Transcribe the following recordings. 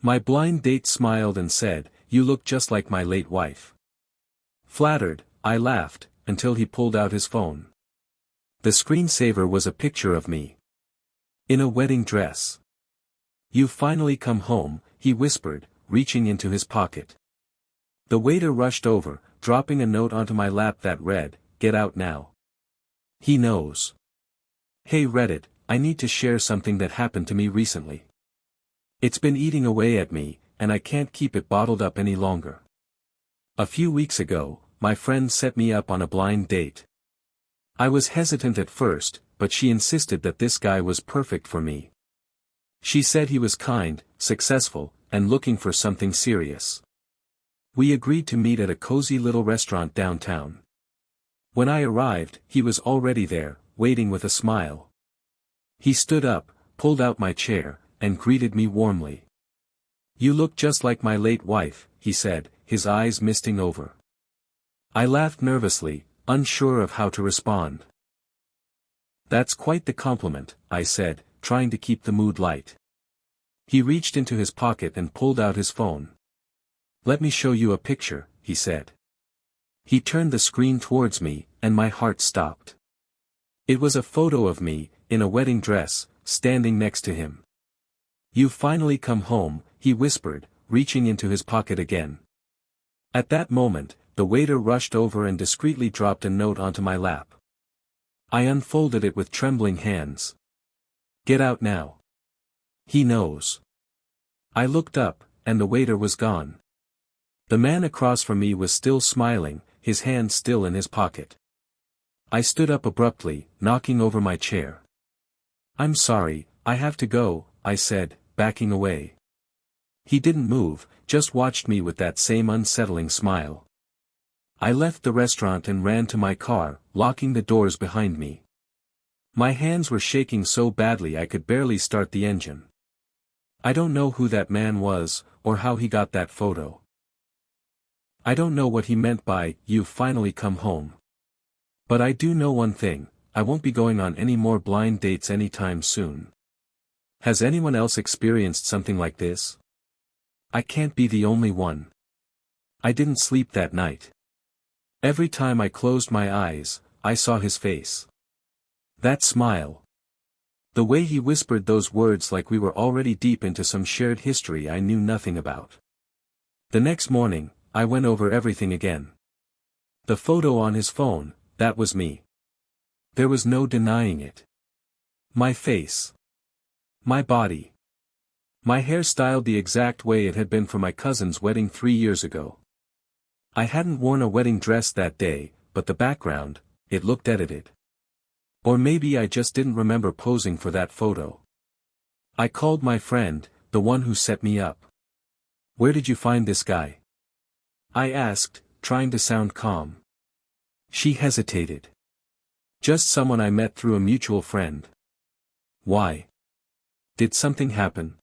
My blind date smiled and said, "You look just like my late wife." Flattered, I laughed, until he pulled out his phone. The screensaver was a picture of me. In a wedding dress. "You've finally come home," he whispered, reaching into his pocket. The waiter rushed over, dropping a note onto my lap that read, "Get out now. He knows." "Hey Reddit, I need to share something that happened to me recently. It's been eating away at me, and I can't keep it bottled up any longer. A few weeks ago, my friend set me up on a blind date. I was hesitant at first, but she insisted that this guy was perfect for me. She said he was kind, successful, and looking for something serious. We agreed to meet at a cozy little restaurant downtown. When I arrived, he was already there, waiting with a smile. He stood up, pulled out my chair, and greeted me warmly. "You look just like my late wife," he said, his eyes misting over. I laughed nervously, unsure of how to respond. "That's quite the compliment," I said, trying to keep the mood light. He reached into his pocket and pulled out his phone. "Let me show you a picture," he said. He turned the screen towards me, and my heart stopped. It was a photo of me, in a wedding dress, standing next to him. "You've finally come home," he whispered, reaching into his pocket again. At that moment, the waiter rushed over and discreetly dropped a note onto my lap. I unfolded it with trembling hands. "Get out now. He knows." I looked up, and the waiter was gone. The man across from me was still smiling, his hand still in his pocket. I stood up abruptly, knocking over my chair. "I'm sorry, I have to go," I said, backing away. He didn't move, just watched me with that same unsettling smile. I left the restaurant and ran to my car, locking the doors behind me. My hands were shaking so badly I could barely start the engine. I don't know who that man was, or how he got that photo. I don't know what he meant by, "You've finally come home." But I do know one thing, I won't be going on any more blind dates anytime soon. Has anyone else experienced something like this? I can't be the only one. I didn't sleep that night. Every time I closed my eyes, I saw his face. That smile. The way he whispered those words like we were already deep into some shared history I knew nothing about. The next morning, I went over everything again. The photo on his phone, that was me. There was no denying it. My face. My body. My hair styled the exact way it had been for my cousin's wedding 3 years ago. I hadn't worn a wedding dress that day, but the background, it looked edited. Or maybe I just didn't remember posing for that photo. I called my friend, the one who set me up. "Where did you find this guy?" I asked, trying to sound calm. She hesitated. "Just someone I met through a mutual friend." "Why? Did something happen?"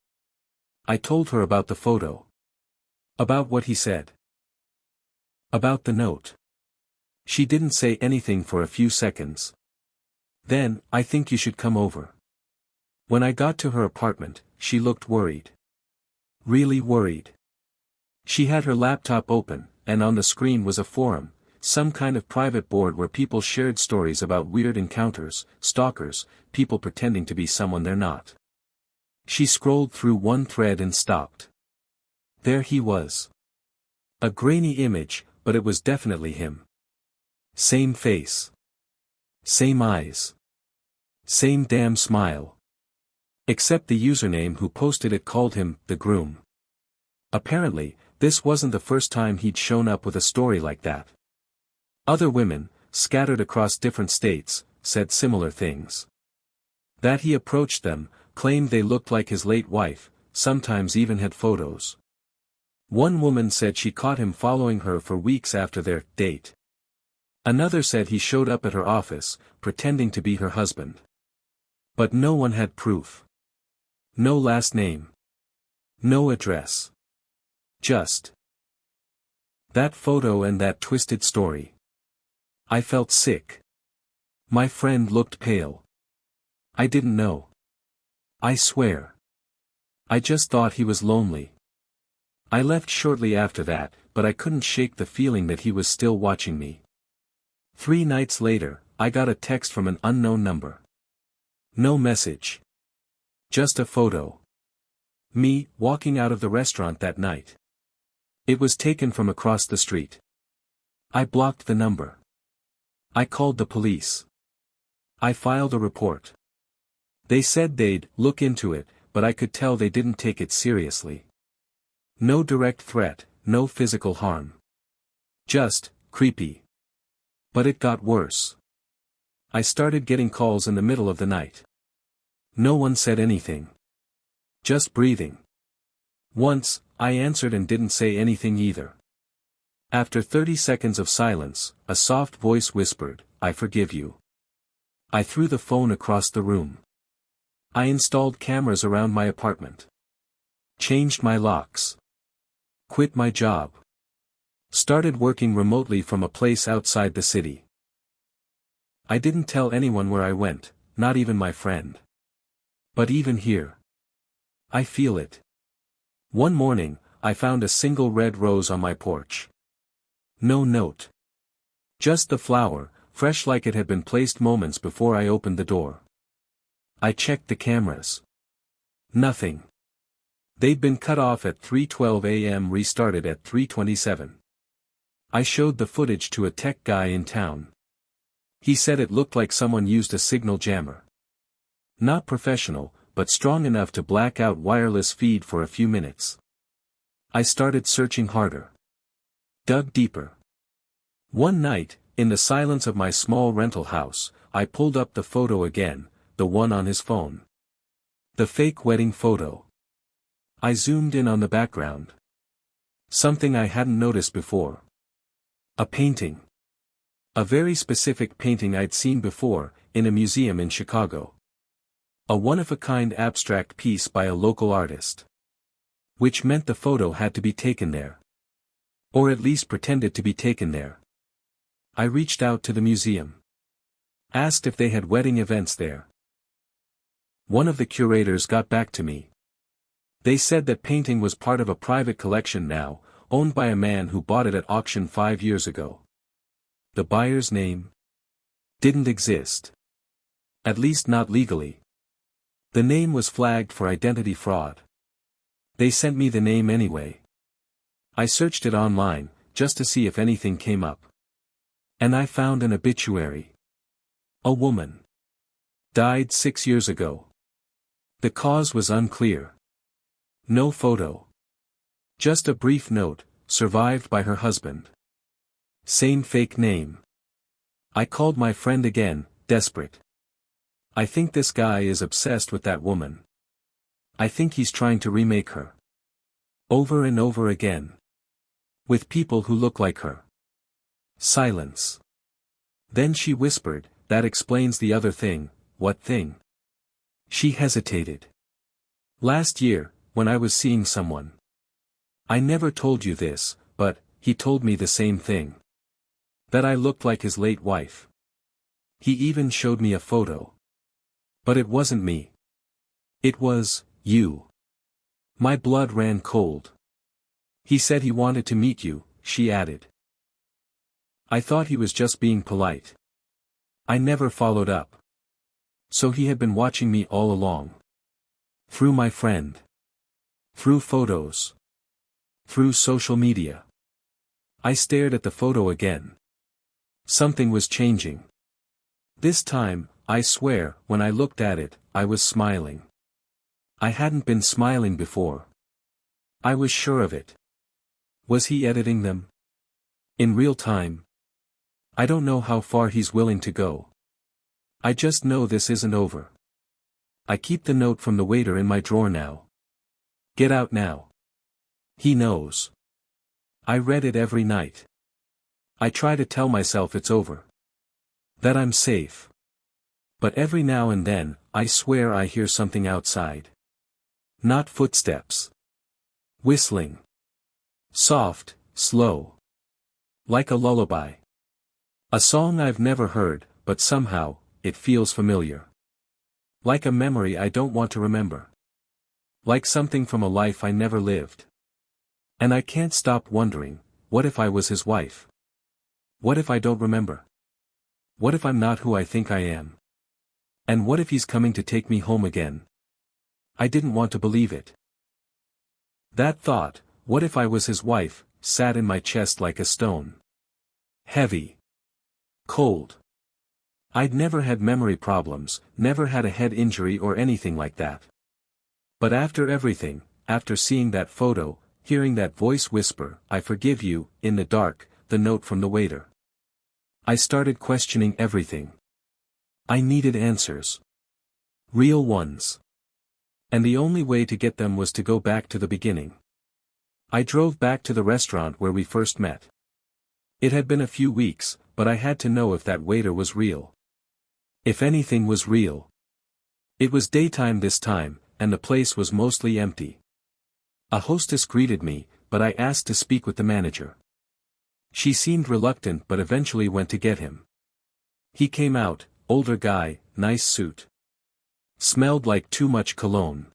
I told her about the photo. About what he said. About the note. She didn't say anything for a few seconds. Then, "I think you should come over." When I got to her apartment, she looked worried. Really worried. She had her laptop open, and on the screen was a forum, some kind of private board where people shared stories about weird encounters, stalkers, people pretending to be someone they're not. She scrolled through one thread and stopped. There he was. A grainy image, but it was definitely him. Same face. Same eyes. Same damn smile. Except the username who posted it called him, the groom. Apparently, this wasn't the first time he'd shown up with a story like that. Other women, scattered across different states, said similar things. That he approached them, claimed they looked like his late wife, sometimes even had photos. One woman said she caught him following her for weeks after their date. Another said he showed up at her office, pretending to be her husband. But no one had proof. No last name. No address. Just that photo and that twisted story. I felt sick. My friend looked pale. I didn't know. I swear. I just thought he was lonely. I left shortly after that, but I couldn't shake the feeling that he was still watching me. 3 nights later, I got a text from an unknown number. No message. Just a photo. Me, walking out of the restaurant that night. It was taken from across the street. I blocked the number. I called the police. I filed a report. They said they'd look into it, but I could tell they didn't take it seriously. No direct threat, no physical harm. Just, creepy. But it got worse. I started getting calls in the middle of the night. No one said anything. Just breathing. Once, I answered and didn't say anything either. After 30 seconds of silence, a soft voice whispered, "I forgive you." I threw the phone across the room. I installed cameras around my apartment. Changed my locks. Quit my job. Started working remotely from a place outside the city. I didn't tell anyone where I went, not even my friend. But even here, I feel it. One morning, I found a single red rose on my porch. No note. Just the flower, fresh like it had been placed moments before I opened the door. I checked the cameras. Nothing. They'd been cut off at 3:12 a.m. restarted at 3:27. I showed the footage to a tech guy in town. He said it looked like someone used a signal jammer. Not professional, but strong enough to black out wireless feed for a few minutes. I started searching harder. Dug deeper. One night, in the silence of my small rental house, I pulled up the photo again, the one on his phone. The fake wedding photo. I zoomed in on the background. Something I hadn't noticed before. A painting. A very specific painting I'd seen before, in a museum in Chicago. A one-of-a-kind abstract piece by a local artist. Which meant the photo had to be taken there. Or at least pretended to be taken there. I reached out to the museum. Asked if they had wedding events there. One of the curators got back to me. They said that painting was part of a private collection now, owned by a man who bought it at auction 5 years ago. The buyer's name didn't exist. At least not legally. The name was flagged for identity fraud. They sent me the name anyway. I searched it online, just to see if anything came up. And I found an obituary. A woman. Died 6 years ago. The cause was unclear. No photo. Just a brief note, survived by her husband. Same fake name. I called my friend again, desperate. I think this guy is obsessed with that woman. I think he's trying to remake her. Over and over again. With people who look like her. Silence. Then she whispered, "That explains the other thing." What thing? She hesitated. Last year, when I was seeing someone. I never told you this, but, he told me the same thing. That I looked like his late wife. He even showed me a photo. But it wasn't me. It was, you. My blood ran cold. He said he wanted to meet you, she added. I thought he was just being polite. I never followed up. So he had been watching me all along. Through my friend. Through photos. Through social media. I stared at the photo again. Something was changing. This time, I swear, when I looked at it, I was smiling. I hadn't been smiling before. I was sure of it. Was he editing them? In real time? I don't know how far he's willing to go. I just know this isn't over. I keep the note from the waiter in my drawer now. Get out now. He knows. I read it every night. I try to tell myself it's over. That I'm safe. But every now and then, I swear I hear something outside. Not footsteps. Whistling. Soft, slow. Like a lullaby. A song I've never heard, but somehow, it feels familiar. Like a memory I don't want to remember. Like something from a life I never lived. And I can't stop wondering, what if I was his wife? What if I don't remember? What if I'm not who I think I am? And what if he's coming to take me home again? I didn't want to believe it. That thought, what if I was his wife, sat in my chest like a stone. Heavy. Cold. I'd never had memory problems, never had a head injury or anything like that. But after everything, after seeing that photo, hearing that voice whisper, "I forgive you," in the dark, the note from the waiter. I started questioning everything. I needed answers. Real ones. And the only way to get them was to go back to the beginning. I drove back to the restaurant where we first met. It had been a few weeks, but I had to know if that waiter was real. If anything was real. It was daytime this time, and the place was mostly empty. A hostess greeted me, but I asked to speak with the manager. She seemed reluctant but eventually went to get him. He came out, older guy, nice suit. Smelled like too much cologne.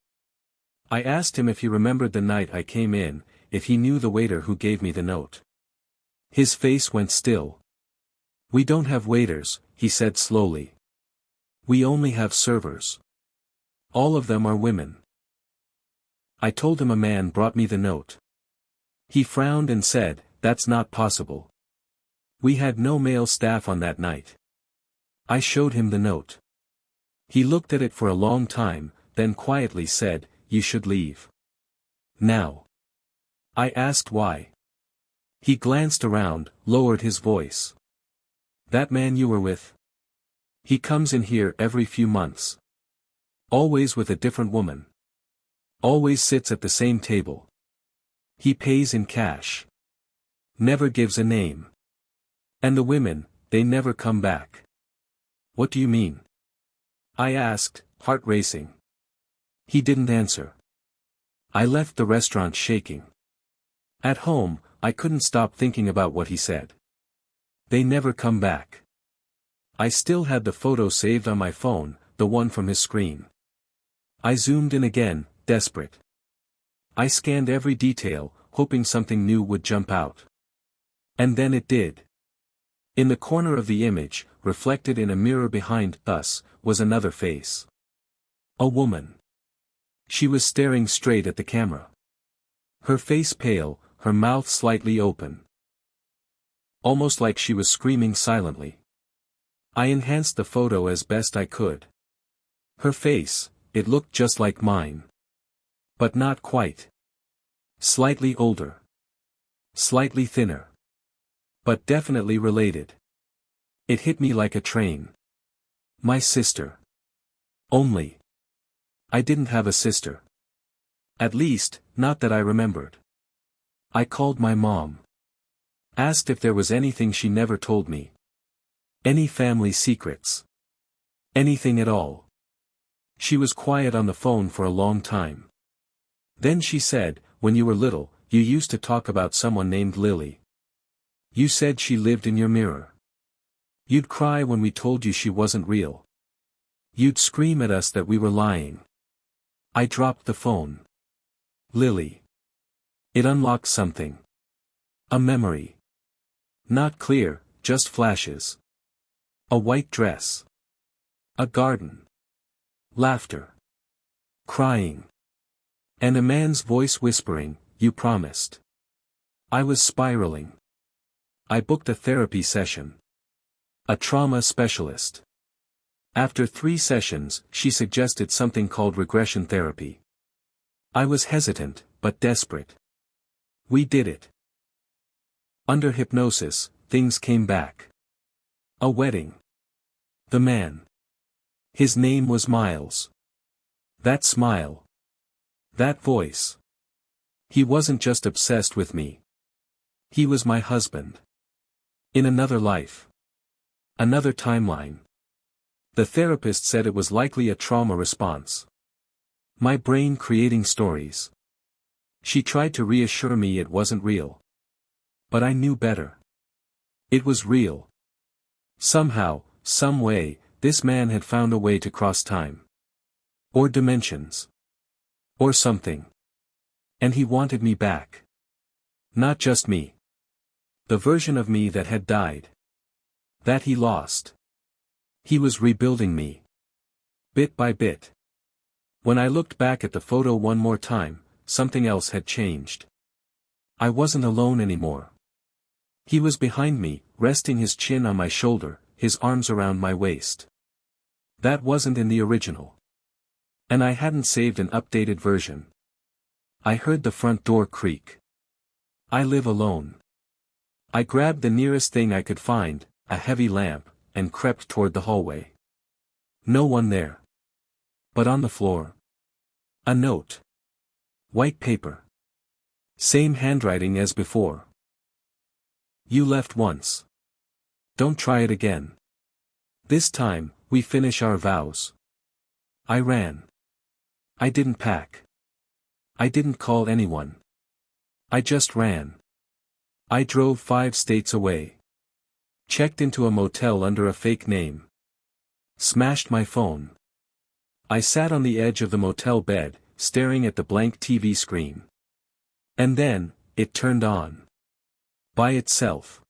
I asked him if he remembered the night I came in, if he knew the waiter who gave me the note. His face went still. "We don't have waiters," he said slowly. "We only have servers. All of them are women." I told him a man brought me the note. He frowned and said, "That's not possible. We had no male staff on that night." I showed him the note. He looked at it for a long time, then quietly said, "You should leave. Now." I asked why. He glanced around, lowered his voice. "That man you were with? He comes in here every few months. Always with a different woman. Always sits at the same table. He pays in cash. Never gives a name. And the women, they never come back." "What do you mean?" I asked, heart racing. He didn't answer. I left the restaurant shaking. At home, I couldn't stop thinking about what he said. They never come back. I still had the photo saved on my phone, the one from his screen. I zoomed in again, desperate. I scanned every detail, hoping something new would jump out. And then it did. In the corner of the image, reflected in a mirror behind us, was another face. A woman. She was staring straight at the camera. Her face pale, her mouth slightly open. Almost like she was screaming silently. I enhanced the photo as best I could. Her face, it looked just like mine. But not quite. Slightly older. Slightly thinner. But definitely related. It hit me like a train. My sister. Only. I didn't have a sister. At least, not that I remembered. I called my mom. Asked if there was anything she never told me. Any family secrets. Anything at all. She was quiet on the phone for a long time. Then she said, "When you were little, you used to talk about someone named Lily. You said she lived in your mirror. You'd cry when we told you she wasn't real. You'd scream at us that we were lying." I dropped the phone. Lily. It unlocked something. A memory. Not clear, just flashes. A white dress. A garden. Laughter. Crying. And a man's voice whispering, "You promised." I was spiraling. I booked a therapy session. A trauma specialist. After 3 sessions, she suggested something called regression therapy. I was hesitant, but desperate. We did it. Under hypnosis, things came back. A wedding. The man. His name was Miles. That smile. That voice. He wasn't just obsessed with me. He was my husband. In another life. Another timeline. The therapist said it was likely a trauma response. My brain creating stories. She tried to reassure me it wasn't real. But I knew better. It was real. Somehow, some way, this man had found a way to cross time. Or dimensions. Or something. And he wanted me back. Not just me. The version of me that had died. That he lost. He was rebuilding me. Bit by bit. When I looked back at the photo one more time, something else had changed. I wasn't alone anymore. He was behind me, resting his chin on my shoulder, his arms around my waist. That wasn't in the original. And I hadn't saved an updated version. I heard the front door creak. I live alone. I grabbed the nearest thing I could find, a heavy lamp, and crept toward the hallway. No one there. But on the floor. A note. White paper. Same handwriting as before. You left once. Don't try it again. This time, we finish our vows. I ran. I didn't pack. I didn't call anyone. I just ran. I drove 5 states away. Checked into a motel under a fake name. Smashed my phone. I sat on the edge of the motel bed, staring at the blank TV screen. And then, it turned on. By itself.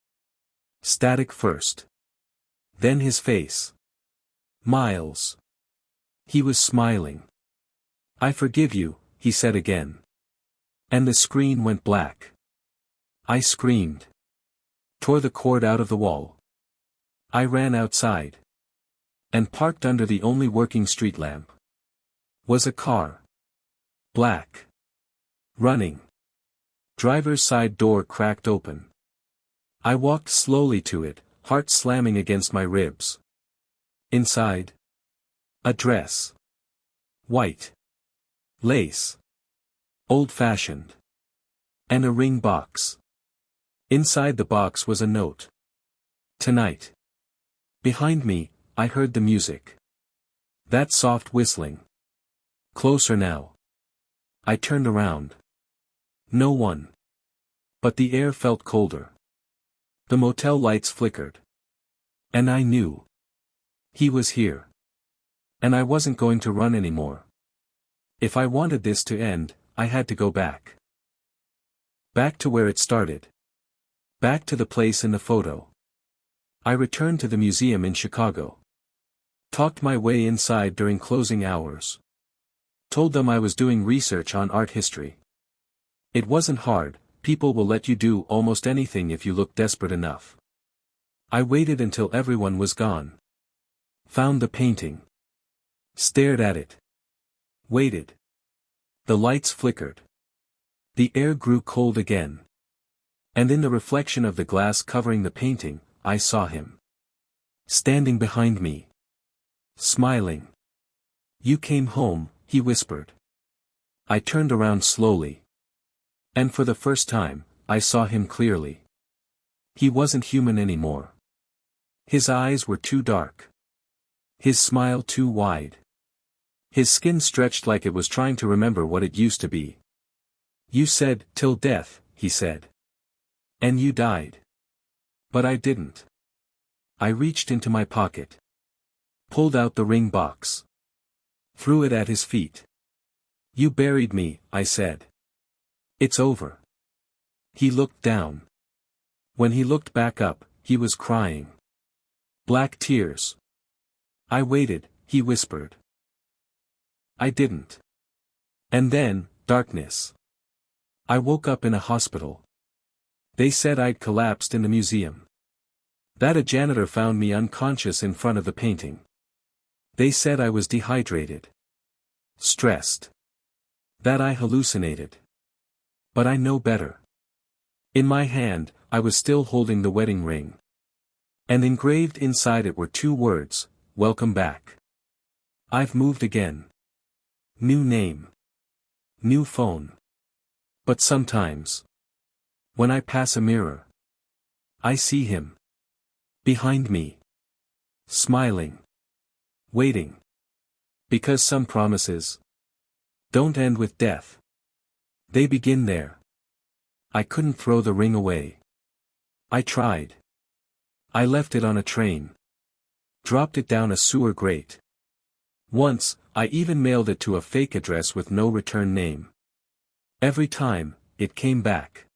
Static first. Then his face. Miles. He was smiling. I forgive you, he said again. And the screen went black. I screamed. Tore the cord out of the wall. I ran outside. And parked under the only working street lamp. Was a car. Black. Running. Driver's side door cracked open. I walked slowly to it, heart slamming against my ribs. Inside. A dress. White. Lace. Old-fashioned. And a ring box. Inside the box was a note. Tonight. Behind me, I heard the music. That soft whistling. Closer now. I turned around. No one. But the air felt colder. The motel lights flickered. And I knew. He was here. And I wasn't going to run anymore. If I wanted this to end, I had to go back. Back to where it started. Back to the place in the photo. I returned to the museum in Chicago. Talked my way inside during closing hours. Told them I was doing research on art history. It wasn't hard, people will let you do almost anything if you look desperate enough. I waited until everyone was gone. Found the painting. Stared at it. Waited. The lights flickered. The air grew cold again. And in the reflection of the glass covering the painting, I saw him. Standing behind me. Smiling. You came home, he whispered. I turned around slowly. And for the first time, I saw him clearly. He wasn't human anymore. His eyes were too dark. His smile too wide. His skin stretched like it was trying to remember what it used to be. You said, till death, he said. And you died. But I didn't. I reached into my pocket. Pulled out the ring box. Threw it at his feet. You buried me, I said. It's over. He looked down. When he looked back up, he was crying. Black tears. I waited, he whispered. I didn't. And then, darkness. I woke up in a hospital. They said I'd collapsed in the museum. That a janitor found me unconscious in front of the painting. They said I was dehydrated. Stressed. That I hallucinated. But I know better. In my hand, I was still holding the wedding ring. And engraved inside it were 2 words, welcome back. I've moved again. New name. New phone. But sometimes. When I pass a mirror. I see him. Behind me. Smiling. Waiting. Because some promises don't end with death. They begin there. I couldn't throw the ring away. I tried. I left it on a train. Dropped it down a sewer grate. Once, I even mailed it to a fake address with no return name. Every time, it came back.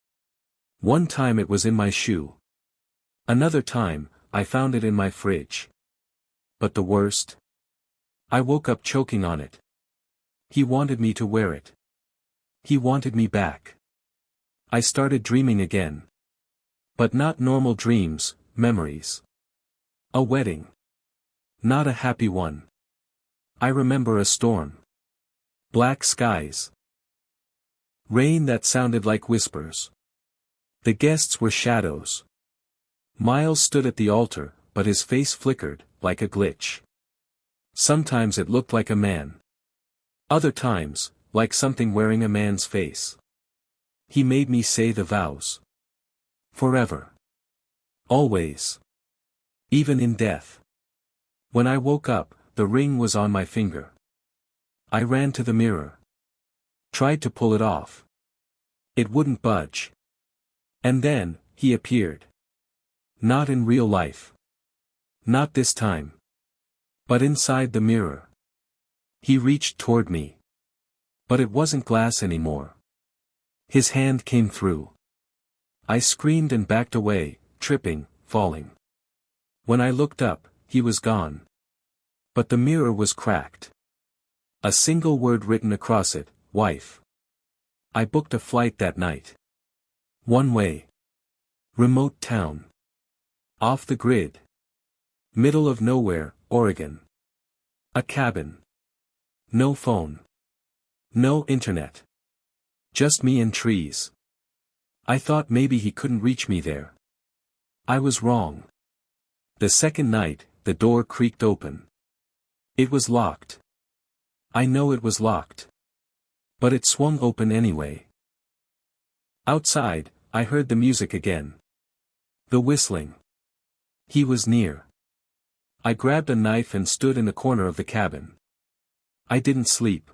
One time it was in my shoe. Another time, I found it in my fridge. But the worst? I woke up choking on it. He wanted me to wear it. He wanted me back. I started dreaming again. But not normal dreams, memories. A wedding. Not a happy one. I remember a storm. Black skies. Rain that sounded like whispers. The guests were shadows. Miles stood at the altar, but his face flickered, like a glitch. Sometimes it looked like a man. Other times, like something wearing a man's face. He made me say the vows. Forever. Always. Even in death. When I woke up, the ring was on my finger. I ran to the mirror. Tried to pull it off. It wouldn't budge. And then, he appeared. Not in real life. Not this time. But inside the mirror. He reached toward me. But it wasn't glass anymore. His hand came through. I screamed and backed away, tripping, falling. When I looked up, he was gone. But the mirror was cracked. A single word written across it, wife. I booked a flight that night. One way. Remote town. Off the grid. Middle of nowhere, Oregon. A cabin. No phone. No internet. Just me and trees. I thought maybe he couldn't reach me there. I was wrong. The second night, the door creaked open. It was locked. I know it was locked. But it swung open anyway. Outside, I heard the music again. The whistling. He was near. I grabbed a knife and stood in the corner of the cabin. I didn't sleep.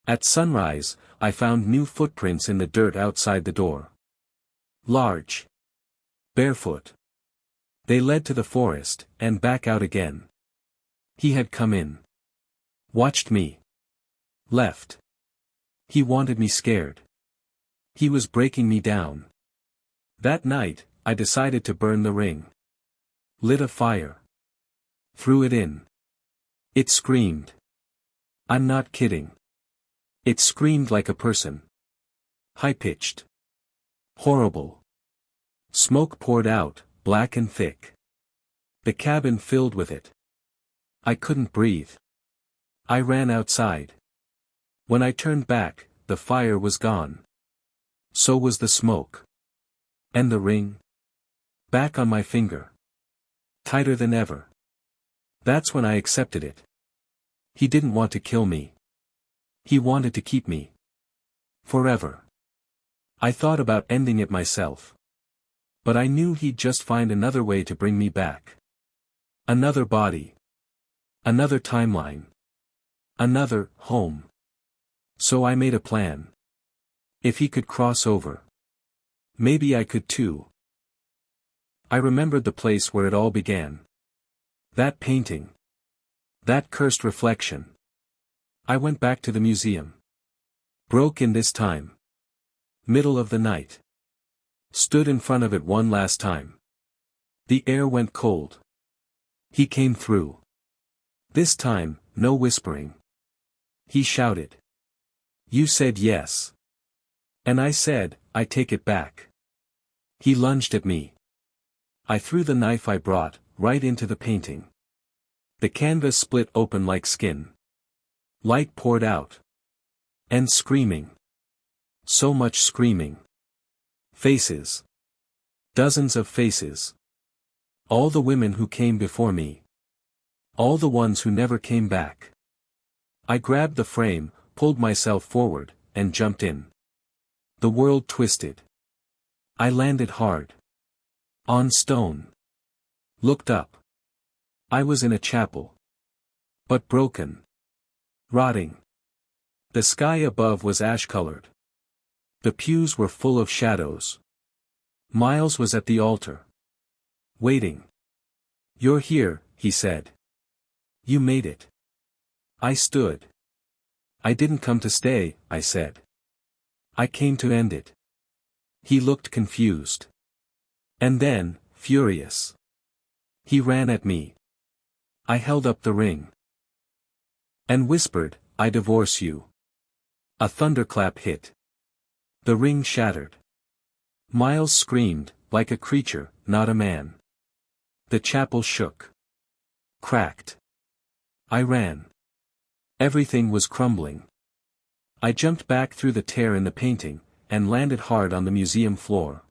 At sunrise, I found new footprints in the dirt outside the door. Large. Barefoot. They led to the forest, and back out again. He had come in. Watched me. Left. He wanted me scared. He was breaking me down. That night, I decided to burn the ring. Lit a fire. Threw it in. It screamed. I'm not kidding. It screamed like a person. High-pitched. Horrible. Smoke poured out, black and thick. The cabin filled with it. I couldn't breathe. I ran outside. When I turned back, the fire was gone. So was the smoke. And the ring? Back on my finger. Tighter than ever. That's when I accepted it. He didn't want to kill me. He wanted to keep me. Forever. I thought about ending it myself. But I knew he'd just find another way to bring me back. Another body. Another timeline. Another home. So I made a plan. If he could cross over. Maybe I could too. I remembered the place where it all began. That painting. That cursed reflection. I went back to the museum. Broke in this time. Middle of the night. Stood in front of it one last time. The air went cold. He came through. This time, no whispering. He shouted. You said yes. And I said, I take it back. He lunged at me. I threw the knife I brought, right into the painting. The canvas split open like skin. Light poured out. And screaming. So much screaming. Faces. Dozens of faces. All the women who came before me. All the ones who never came back. I grabbed the frame, pulled myself forward, and jumped in. The world twisted. I landed hard. On stone. Looked up. I was in a chapel. But broken. Rotting. The sky above was ash-colored. The pews were full of shadows. Miles was at the altar. Waiting. You're here, he said. You made it. I stood. I didn't come to stay, I said. I came to end it. He looked confused. And then, furious. He ran at me. I held up the ring. And whispered, "I divorce you." A thunderclap hit. The ring shattered. Miles screamed, like a creature, not a man. The chapel shook. Cracked. I ran. Everything was crumbling. I jumped back through the tear in the painting, and landed hard on the museum floor.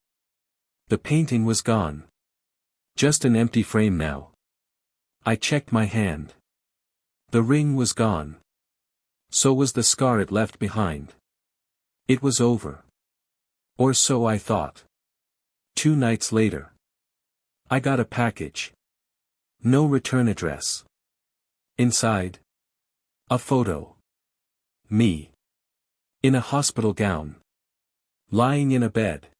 The painting was gone. Just an empty frame now. I checked my hand. The ring was gone. So was the scar it left behind. It was over. Or so I thought. 2 nights later. I got a package. No return address. Inside. A photo. Me. In a hospital gown. Lying in a bed.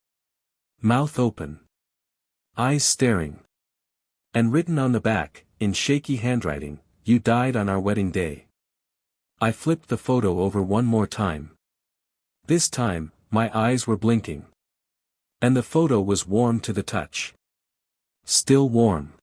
Mouth open. Eyes staring. And written on the back, in shaky handwriting, "You died on our wedding day." I flipped the photo over one more time. This time, my eyes were blinking. And the photo was warm to the touch. Still warm.